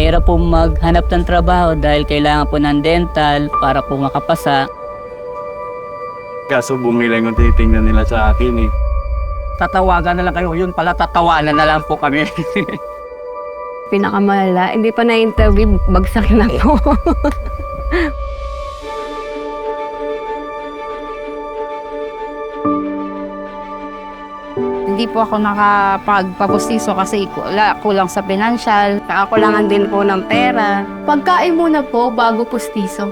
mahirap po maghanap ng trabaho dahil kailangan po ng dental para po makapasa. Kaso bumilang yung titingnan nila sa akin eh. Tatawagan na lang kayo. Yun pala, tatawanan na lang po kami. Pinakamalala, hindi pa na-interview, bagsak na po. Hindi po ako nakapagpapustiso kasi kulang sa pinansyal. Kakakulangan din po ng pera. Pagkain muna po bago pustiso.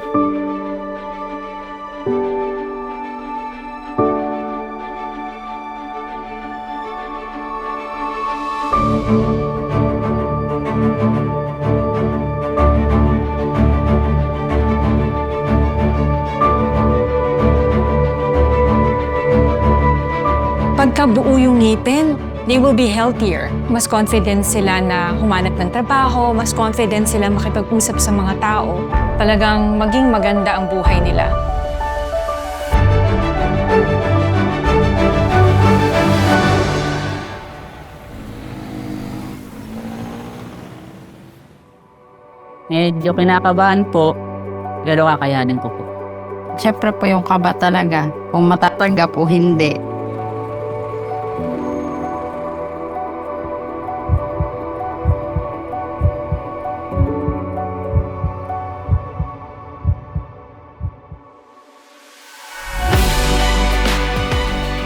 Pagka buo yung ngipin, they will be healthier. Mas confident sila na humanap ng trabaho, mas confident sila makipag-usap sa mga tao. Talagang maging maganda ang buhay nila. Medyo kinakabahan po, pero kakayanin ko po. Siyempre po yung kaba talaga. Kung matatanggap o hindi.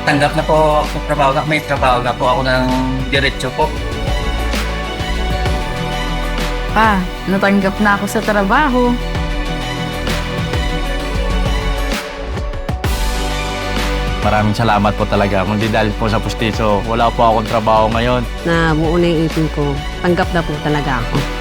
Tanggap na po ako trabaho na. May trabaho na po ako ng diretso po. Pa, natanggap na ako sa trabaho. Maraming salamat po talaga. Hindi dahil po sa pustiso, wala po akong trabaho ngayon. Na buo na yung ipin ko, tanggap na po talaga ako.